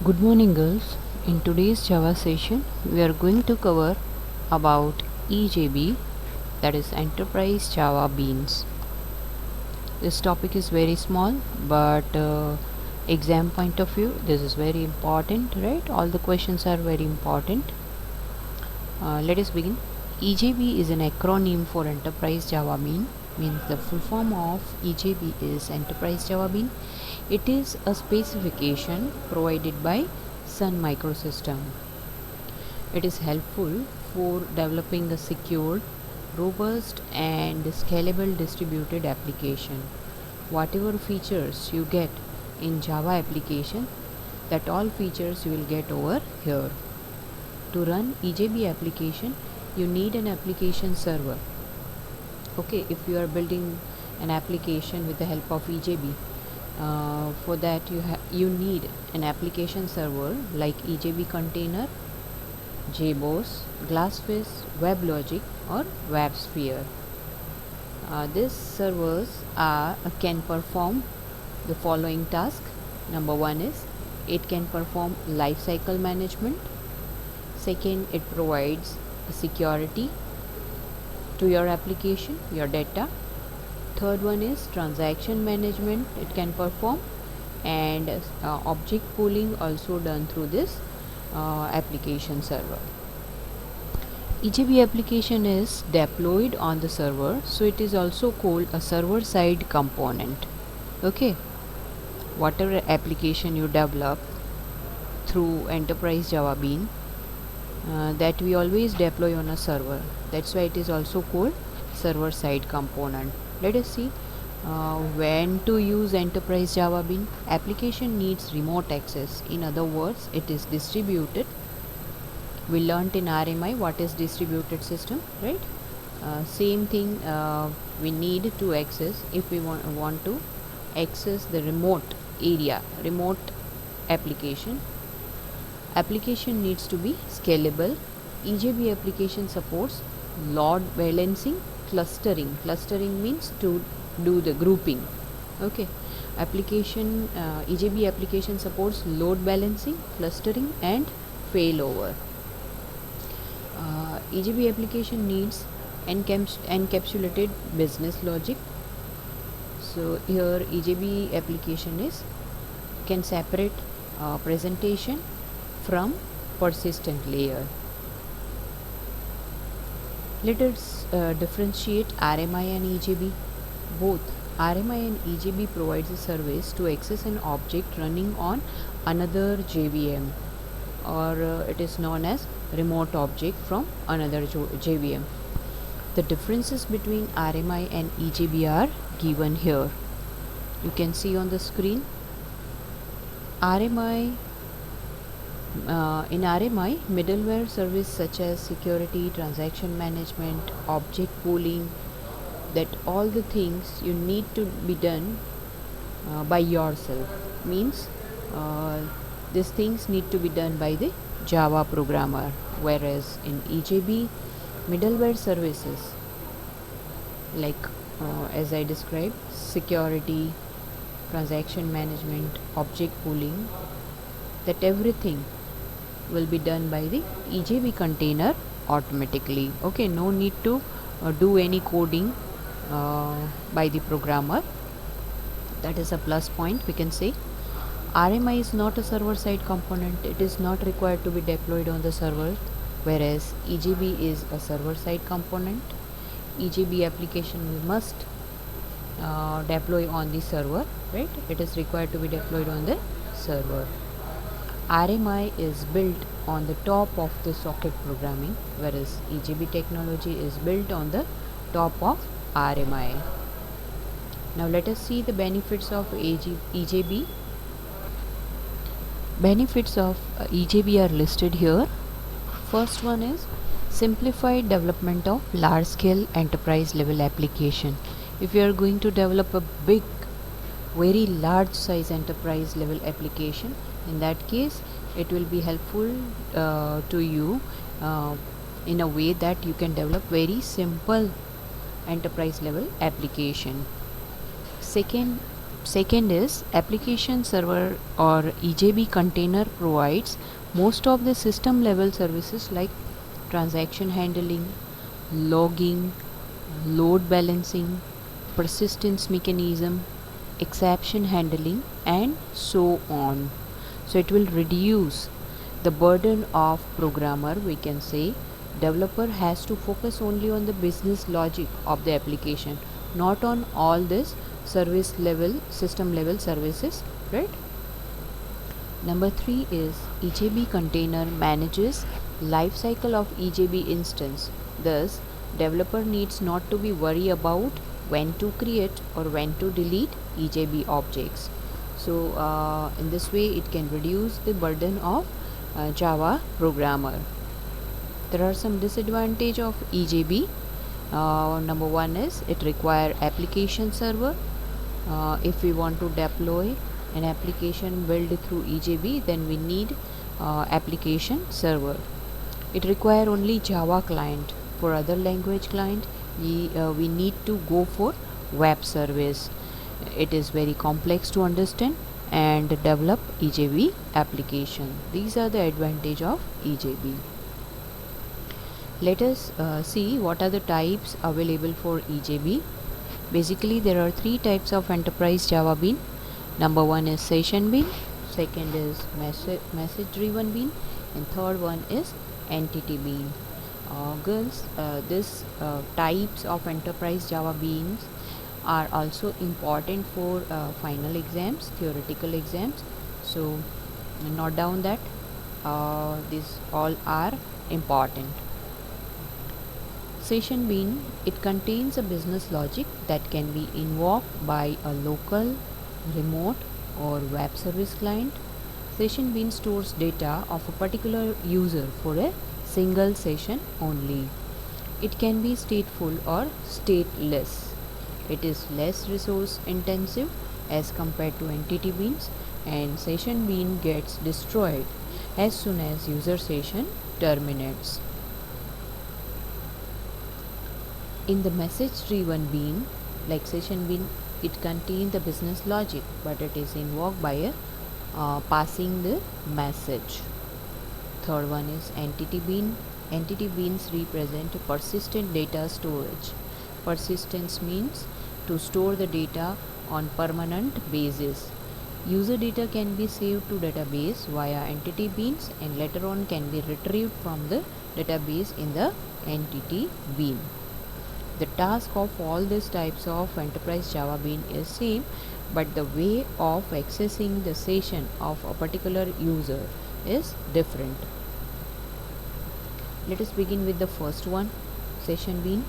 Good morning, girls. In today's Java session, we are going to cover about EJB, that is Enterprise Java Beans. This topic is very small, but exam point of view, this is very important, right? All the questions are very important. Let us begin. EJB is an acronym for Enterprise Java Bean. Means the full form of EJB is Enterprise Java Bean. It is a specification provided by Sun Microsystem. It is helpful for developing a secure, robust and scalable distributed application. Whatever features you get in Java application, that all features you will get over here. To run EJB application, you need an application server. Okay, if you are building an application with the help of EJB, for that you need an application server like EJB Container, JBoss, Glassfish, WebLogic or WebSphere. These servers can perform the following task. Number one is it can perform lifecycle management. Second, it provides security to your application, your data. Third one is transaction management, it can perform, and object pooling also done through this application server. EJB application is deployed on the server, so it is also called a server side component. Okay, whatever application you develop through Enterprise Java Bean, that we always deploy on a server. That's why it is also called server side component. Let us see when to use Enterprise Java Bean. Application needs remote access. In other words, it is distributed. We learnt in RMI what is distributed system, right? Same thing we need to access if we want to access the remote area, remote application. Application needs to be scalable. EJB application supports load balancing, clustering. Clustering means to do the grouping. Okay, application EJB application supports load balancing, clustering and failover. EJB application needs encapsulated business logic. So here EJB application can separate presentation from persistent layer. Let us differentiate RMI and EJB. Both RMI and EJB provides a service to access an object running on another JVM, or it is known as remote object from another JVM. The differences between RMI and EJB are given here. You can see on the screen. In RMI, middleware service such as security, transaction management, object pooling, that all the things you need to be done by yourself. Means these things need to be done by the Java programmer. Whereas in EJB, middleware services like as I described, security, transaction management, object pooling, that everything will be done by the EJB container automatically. Okay, no need to do any coding by the programmer. That is a plus point, we can say. RMI is not a server side component. It is not required to be deployed on the server, whereas EJB is a server side component. EJB application we must deploy on the server, right? It is required to be deployed on the server. RMI is built on the top of the socket programming, whereas EJB technology is built on the top of RMI. Now let us see the benefits of EJB. Benefits of EJB are listed here. First one is simplified development of large scale enterprise level application. If you are going to develop a big, very large size enterprise level application, in that case it will be helpful to you in a way that you can develop very simple enterprise level application. Second, Second is application server or EJB container provides most of the system level services like transaction handling, logging, load balancing, persistence mechanism, exception handling, and so on. So it will reduce the burden of programmer. We can say developer has to focus only on the business logic of the application, not on all this service level, system level services, right? Number 3 is EJB container manages life cycle of EJB instance. Thus, developer needs not to be worried about when to create or when to delete EJB objects. So, in this way, it can reduce the burden of Java programmer. There are some disadvantage of EJB. Number 1 is it require application server. If we want to deploy an application built through EJB, then we need application server. It require only Java client. For other language client, we need to go for web service. It is very complex to understand and develop EJB application. These are the advantage of EJB. Let us see what are the types available for EJB. Basically, there are 3 types of enterprise Java bean. Number 1 is session bean, second is message driven bean, and third one is entity bean. Girls, this types of enterprise Java beans are also important for final exams, theoretical exams. So note down that these all are important. Session bean, it contains a business logic that can be invoked by a local, remote or web service client. Session bean stores data of a particular user for a single session only. It can be stateful or stateless. It is less resource intensive as compared to entity beans, and session bean gets destroyed as soon as user session terminates. In the message driven bean, like session bean, it contains the business logic, but it is invoked by passing the message. Third one is entity bean. Entity beans represent persistent data storage. Persistence means to store the data on permanent basis. User data can be saved to database via entity beans and later on can be retrieved from the database in the entity bean. The task of all these types of enterprise Java bean is same, but the way of accessing the session of a particular user is different. Let us begin with the first one, session bean.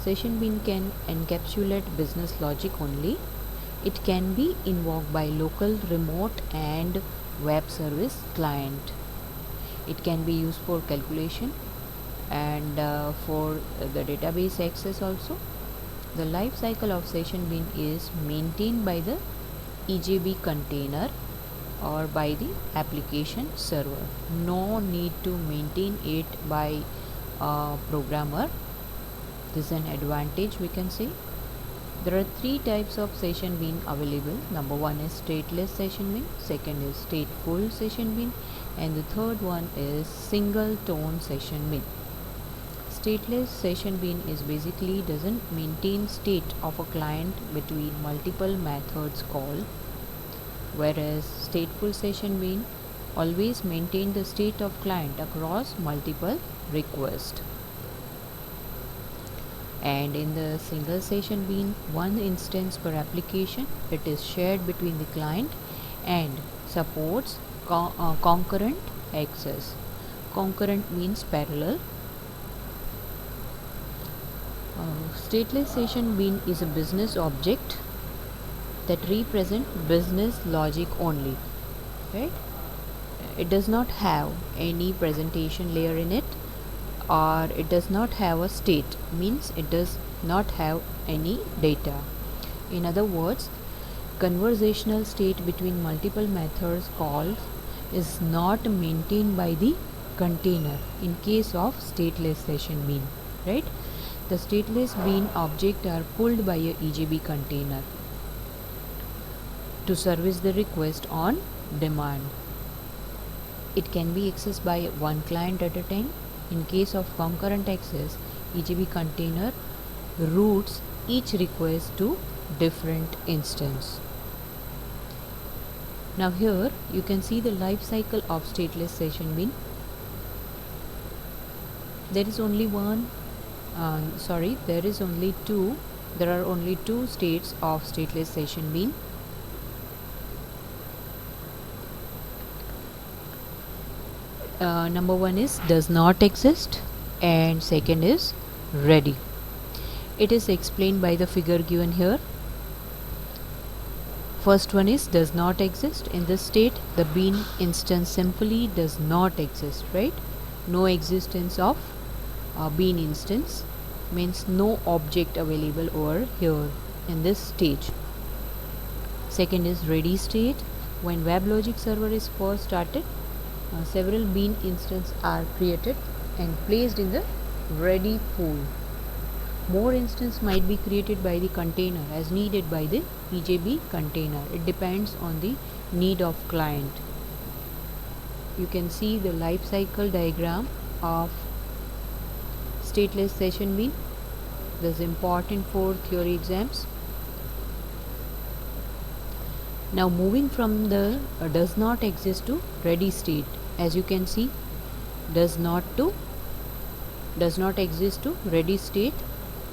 Session bean can encapsulate business logic only. It can be invoked by local, remote and web service client. It can be used for calculation and for the database access also. The life cycle of session bean is maintained by the EJB container or by the application server. No need to maintain it by programmer. This is an advantage, we can say. There are 3 types of session bean available. Number 1 is stateless session bean, second is stateful session bean, and the third one is single tone session bean. Stateless session bean is basically doesn't maintain state of a client between multiple methods call, whereas stateful session bean always maintain the state of client across multiple requests. And in the single session bean, one instance per application, it is shared between the client and supports concurrent access. Concurrent means parallel. Stateless session bean is a business object that represent business logic only, right? It does not have any presentation layer in it, or it does not have a state, means it does not have any data. In other words, conversational state between multiple methods calls is not maintained by the container in case of stateless session bean, right? The stateless bean object are pulled by a EJB container. to service the request on demand. It can be accessed by one client at a time. In case of concurrent access, EJB container routes each request to different instance. Now here you can see the life cycle of stateless session bean. There is only there are only two states of stateless session bean. Number one is does not exist and second is ready. It is explained by the figure given here. First one is does not exist. In this state the bean instance simply does not exist, right? No existence of bean instance means no object available over here in this stage. Second is ready state. When WebLogic server is first started, several bean instances are created and placed in the ready pool. More instances might be created by the container as needed by the EJB container. It depends on the need of client. You can see the life cycle diagram of stateless session bean. This is important for theory exams. Now moving from the does not exist to ready state. As you can see, does not exist to ready state.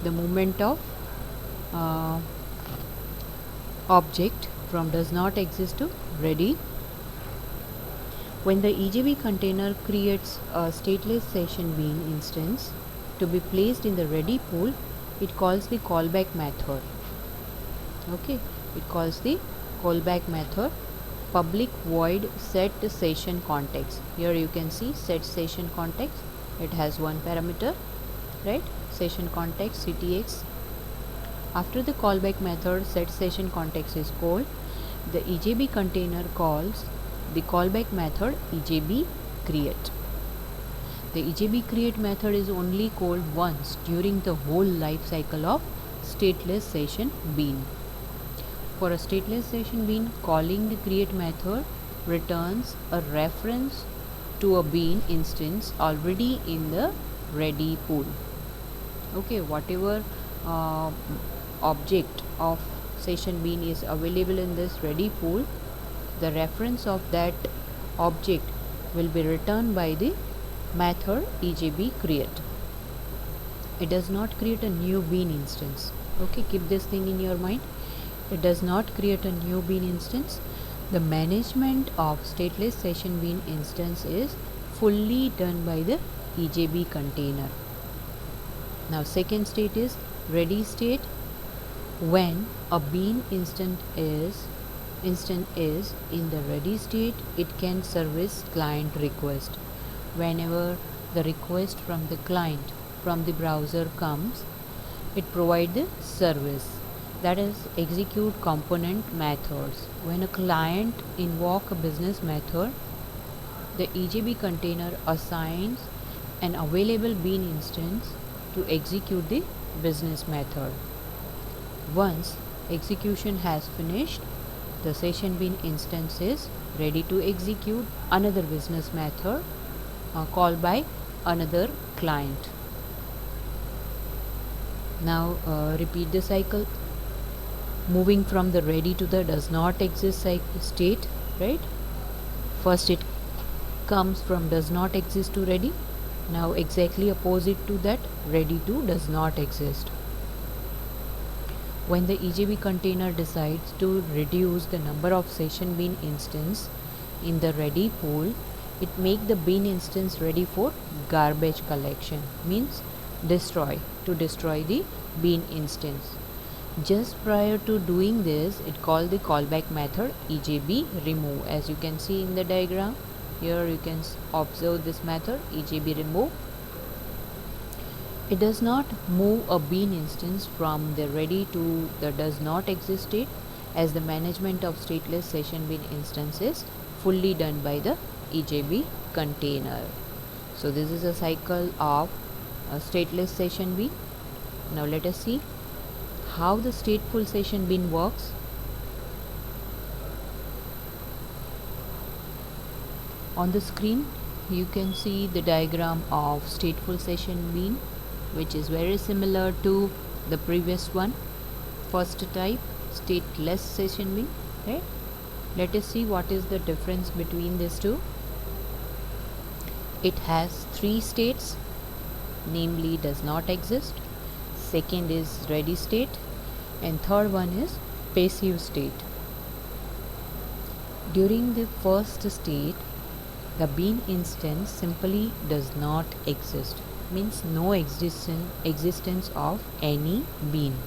The movement of object from does not exist to ready. When the EJB container creates a stateless session bean instance to be placed in the ready pool, it calls the callback method. Okay, it calls the callback method public void set session context. Here you can see set session context. It has one parameter, right? Session context CTX. After the callback method set session context is called, the EJB container calls the callback method EJB create. The EJB create method is only called once during the whole life cycle of stateless session bean. For a stateless session bean, calling the create method returns a reference to a bean instance already in the ready pool. Okay, whatever object of session bean is available in this ready pool, the reference of that object will be returned by the method EJB create. It does not create a new bean instance. Okay, keep this thing in your mind. It does not create a new bean instance. The management of stateless session bean instance is fully done by the EJB container. Now second state is ready state. When a bean instant is in the ready state, it can service client request. Whenever the request from the client from the browser comes, it provides the service, that is execute component methods. When a client invoke a business method, the EJB container assigns an available bean instance to execute the business method. Once execution has finished, the session bean instance is ready to execute another business method called by another client. Now repeat the cycle, moving from the ready to the does not exist state, right? First it comes from does not exist to ready. Now exactly opposite to that, ready to does not exist. When the EJB container decides to reduce the number of session bean instance in the ready pool, it make the bean instance ready for garbage collection, means destroy the bean instance. Just prior to doing this, it called the callback method EJB remove. As you can see in the diagram, here you can observe this method EJB remove. It does not move a bean instance from the ready to the does not exist state, as the management of stateless session bean instance is fully done by the EJB container. So this is a cycle of a stateless session bean. Now let us see how the stateful session bean works. On the screen you can see the diagram of stateful session bean, which is very similar to the previous one, first type, stateless session bean, right? Let us see what is the difference between these two. It has three states, namely does not exist, second is ready state, and third one is passive state. During the first state, the bean instance simply does not exist, means no existence of any bean.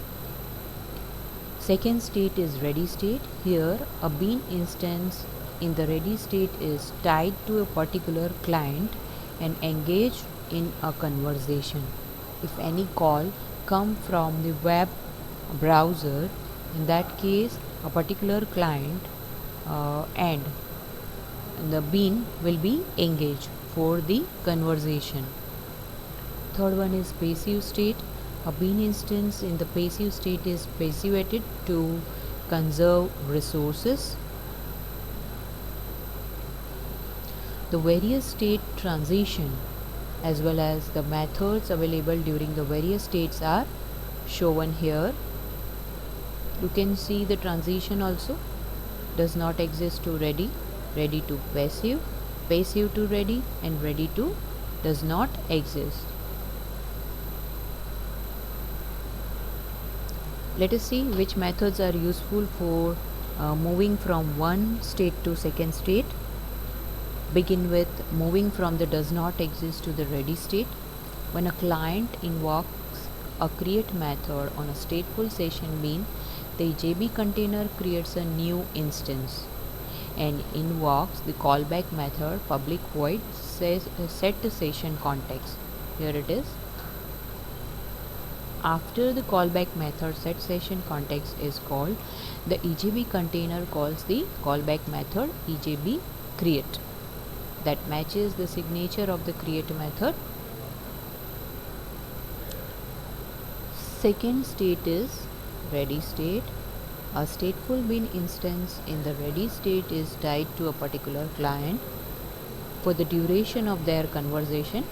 Second state is ready state. Here a bean instance in the ready state is tied to a particular client and engaged in a conversation. If any call come from the web browser, in that case a particular client and the bean will be engaged for the conversation. Third one is passive state. A bean instance in the passive state is passivated to conserve resources. The various state transition as well as the methods available during the various states are shown here. You can see the transition also. Does not exist to ready, ready to passive, passive to ready, and ready to does not exist. Let us see which methods are useful for moving from one state to second state. Begin with moving from the does not exist to the ready state. When a client invokes a create method on a stateful session bean, the EJB container creates a new instance and invokes the callback method public void set session context. Here it is. After the callback method set session context is called, the EJB container calls the callback method EJB create that matches the signature of the create method. Second state is ready state. A stateful bean instance in the ready state is tied to a particular client for the duration of their conversation.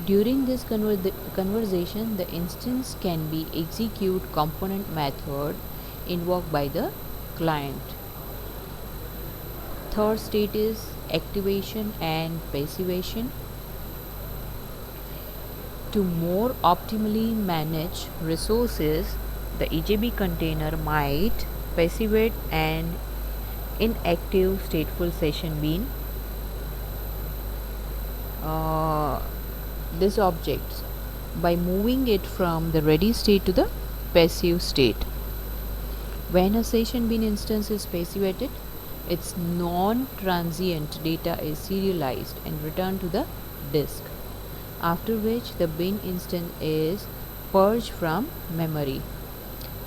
During this conversation, the instance can be execute component method invoked by the client. Third state is activation and passivation. To more optimally manage resources, the EJB container might passivate an inactive stateful session bean. This object by moving it from the ready state to the passive state. When a session bean instance is passivated, its non-transient data is serialized and returned to the disk, after which the bean instance is purged from memory.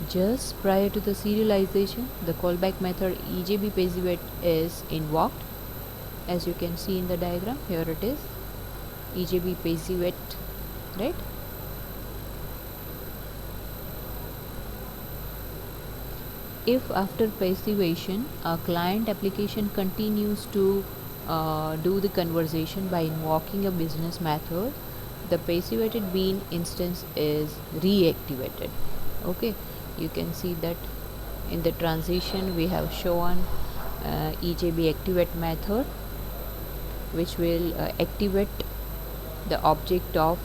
Just prior to the serialization, the callback method EJB passivate is invoked. As you can see in the diagram, here it is, EJB passivate, right? If after passivation a client application continues to do the conversation by invoking a business method, the passivated bean instance is reactivated. Okay, you can see that in the transition we have shown EJB activate method, which will activate the object of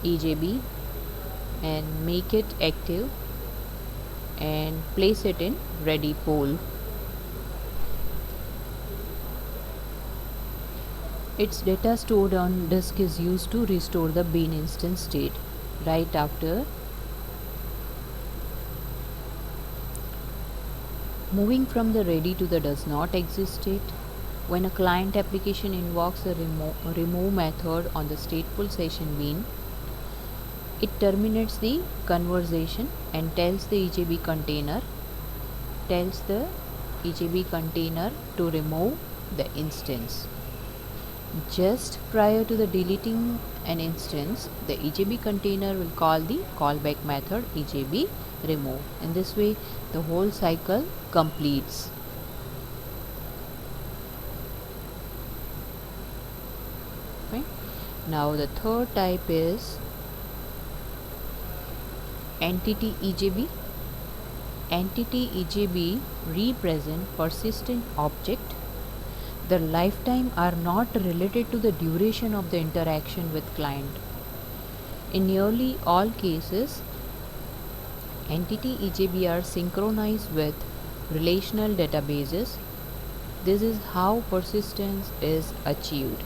EJB and make it active and place it in ready pool. Its data stored on disk is used to restore the bean instance state right after. Moving from the ready to the does not exist state. When a client application invokes a remove method on the stateful session bean, it terminates the conversation and tells the EJB container to remove the instance. Just prior to the deleting an instance, the EJB container will call the callback method EJB remove. In this way, the whole cycle completes. Now the third type is entity EJB. Entity EJB represent persistent object. Their lifetime are not related to the duration of the interaction with client. In nearly all cases, entity EJB are synchronized with relational databases. This is how persistence is achieved.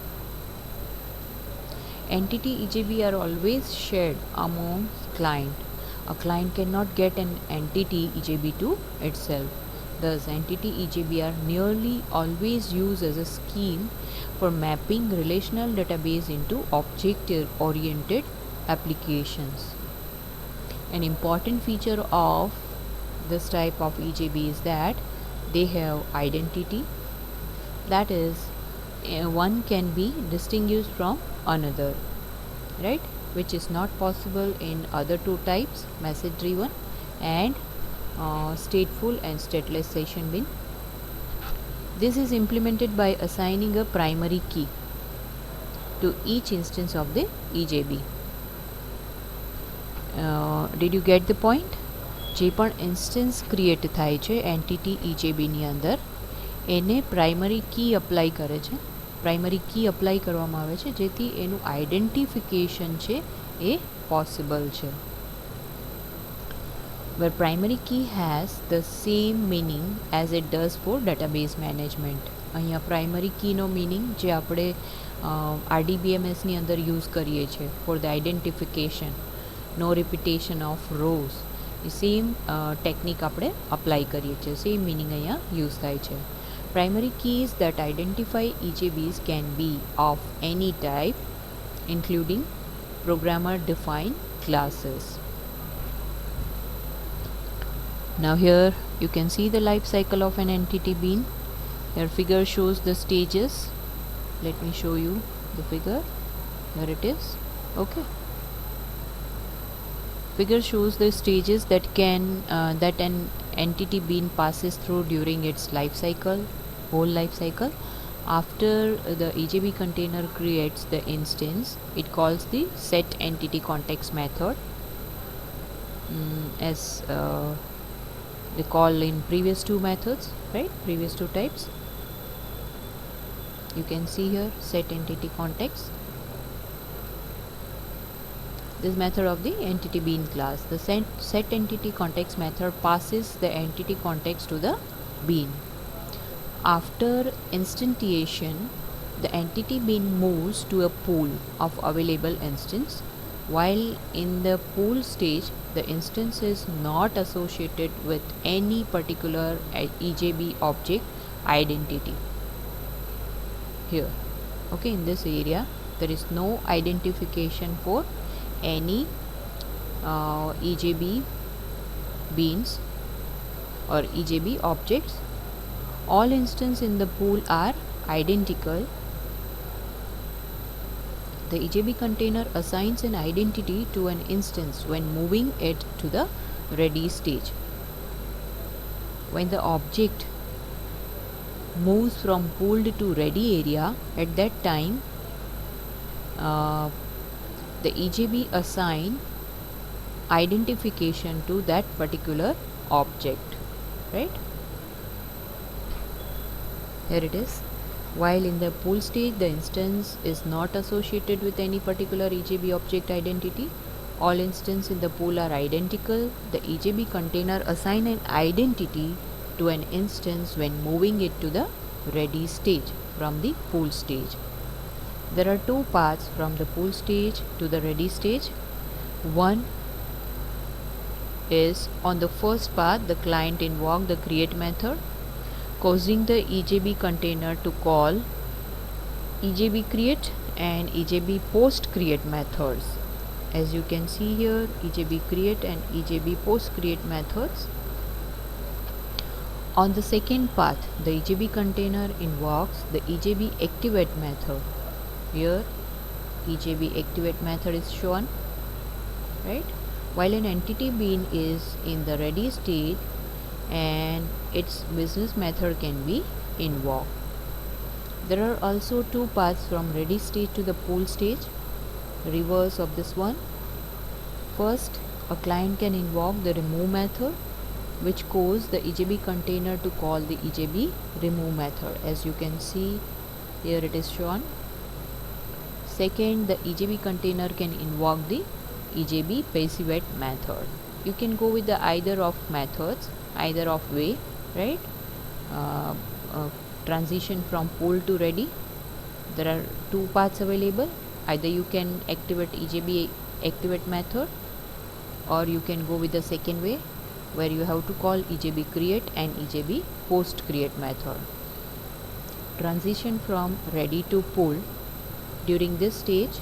Entity EJB are always shared among client. A client cannot get an entity EJB to itself. Thus, entity EJB are nearly always used as a scheme for mapping relational database into object-oriented applications. An important feature of this type of EJB is that they have identity. That is, one can be distinguished from another, right? Which is not possible in other two types, message driven and stateful and stateless session bin. This is implemented by assigning a primary key to each instance of the EJB. Did you get the point? જે પણ instance create થાય છે entity EJBની અંદર એને primary key apply કરે છે. Primary key apply કરવામાં આવે છે જેથી એનું આઈડેન્ટિફિકેશન છે એ પોસિબલ છે. Where primary key has the same meaning as it does for database management. અહીંયા primary key નો meaning જે આપણે RDBMSની અંદર યુઝ કરીએ છીએ for the identification, no repetition of rows. એ સેમ ટેકનિક આપણે અપ્લાય કરીએ છીએ, સેમ મિનિંગ અહીંયા યુઝ થાય છે. Primary keys that identify EJBs can be of any type, including programmer-defined classes. Now here you can see the life cycle of an entity bean. Your figure shows the stages. Let me show you the figure. Here it is. Okay. Figure shows the stages that an entity bean passes through during its life cycle, whole life cycle. After the EJB container creates the instance, it calls the set entity context method, as they call in previous two methods, right? Previous two types. You can see here set entity context. This method of the entity bean class. The set entity context method passes the entity context to the bean. After instantiation, the entity bean moves to a pool of available instance. While in the pool stage, the instance is not associated with any particular EJB object identity. Here, okay, in this area, there is no identification for any EJB beans or EJB objects. All instances in the pool are identical. The EJB container assigns an identity to an instance when moving it to the ready stage. When the object moves from pooled to ready area, at that time the EJB assign identification to that particular object, right? Here it is. While in the pool stage, the instance is not associated with any particular EJB object identity. All instances in the pool are identical. The EJB container assign an identity to an instance when moving it to the ready stage from the pool stage. There are two paths from the pool stage to the ready stage. One is on the first path, the client invokes the create method, causing the EJB container to call EJB create and EJB post create methods. As you can see here, EJB create and EJB post create methods. On the second path, the EJB container invokes the EJB activate method. Here EJB activate method is shown, right? While an entity bean is in the ready state and its business method can be invoked. There are also two paths from ready stage to the pool stage. reverse of this one. First, a client can invoke the remove method, which causes the EJB container to call the EJB remove method. As you can see here, it is shown. Second, the EJB container can invoke the EJB passivate method. You can go with the either of methods, either of way, right? Transition from pull to ready. There are two paths available. Either you can activate EJB activate method, or you can go with the second way, where you have to call EJB create and EJB post create method. Transition from ready to pull. During this stage,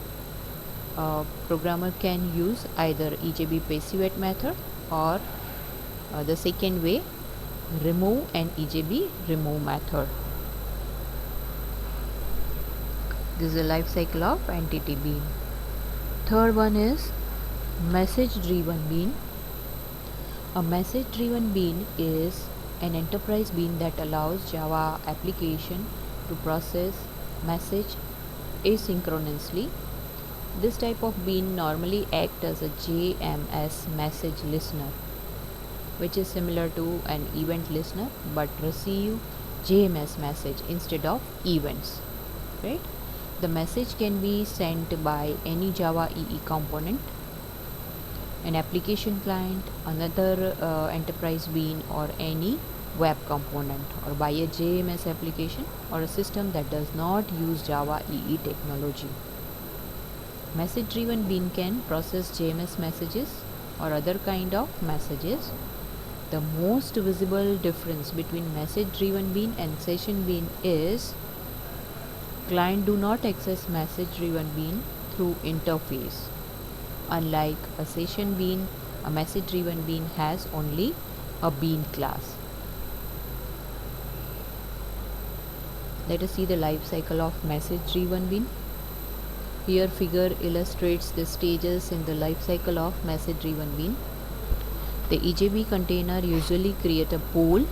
programmer can use either EJB passivate method or the second way, remove and EJB remove method. This is the life cycle of entity bean. Third one is message driven bean. A message driven bean is an enterprise bean that allows Java application to process message asynchronously. This type of bean normally acts as a JMS message listener, which is similar to an event listener but receive JMS message instead of events, right? The message can be sent by any Java EE component, an application client, another enterprise bean, or any web component, or by a JMS application or a system that does not use Java EE technology. Message driven bean can process JMS messages or other kind of messages. The most visible difference between message driven bean and session bean is client do not access message driven bean through interface. Unlike a session bean, a message driven bean has only a bean class. Let us see the life cycle of message driven bean. Here figure illustrates the stages in the life cycle of message driven bean. The EJB container usually create a pool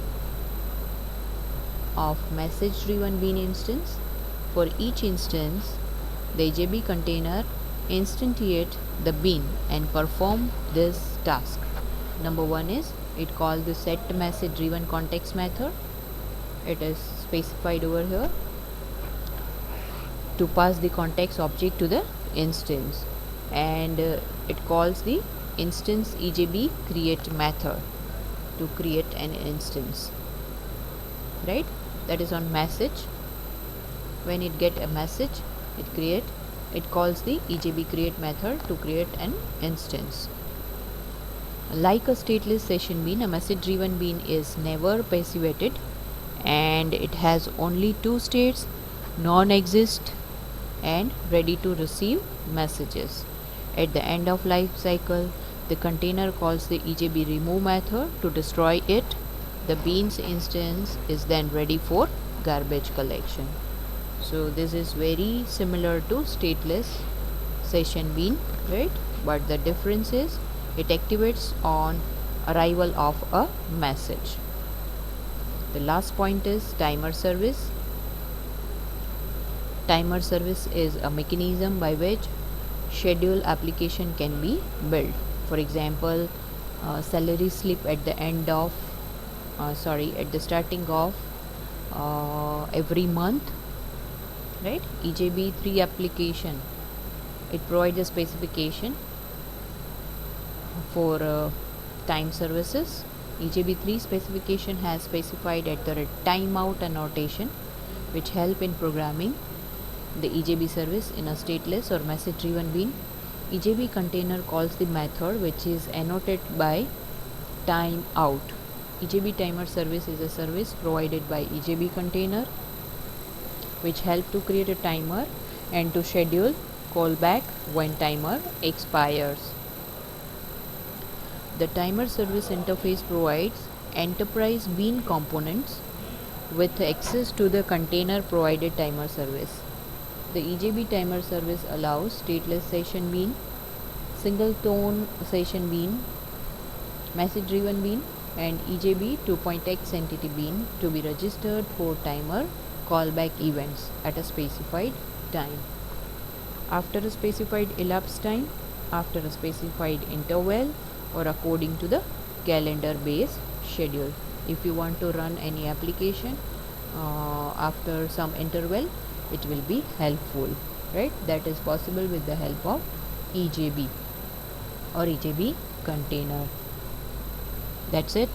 of message driven bean instance. For each instance, the EJB container instantiate the bean and perform this task. Number one is it called the set message driven context method. It is specified over here to pass the context object to the instance, and it calls the instance EJB create method to create an instance, right? That is on message. When it get a message, it calls the EJB create method to create an instance. Like a stateless session bean, a message driven bean is never passivated and it has only two states, non-exist and ready to receive messages. At the end of life cycle, the container calls the EJB remove method to destroy it. The bean's instance is then ready for garbage collection. So this is very similar to stateless session bean, right? But the difference is it activates on arrival of a message. The last point is timer service. Timer service is a mechanism by which schedule application can be built. For example, salary slip at the end of at the starting of every month, right? EJB3 application, it provides a specification for time services. EJB3 specification has specified at the timeout annotation, which help in programming the EJB service in a stateless or message driven bean. EJB container calls the method which is annotated by timeout. EJB timer service is a service provided by EJB container which help to create a timer and to schedule callback when timer expires. The timer service interface provides enterprise bean components with access to the container provided timer service. The EJB timer service allows stateless session bean, single tone session bean, message driven bean and EJB 2.x entity bean to be registered for timer callback events at a specified time. after a specified elapsed time, after a specified interval, or according to the calendar based schedule. If you want to run any application after some interval, it will be helpful, right? That is possible with the help of EJB or EJB container. That's it.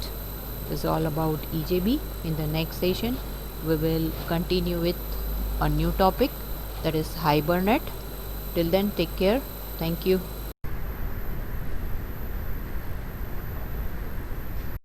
This is all about EJB. In the next session, we will continue with a new topic, that is Hibernate. Till then, take care. Thank you.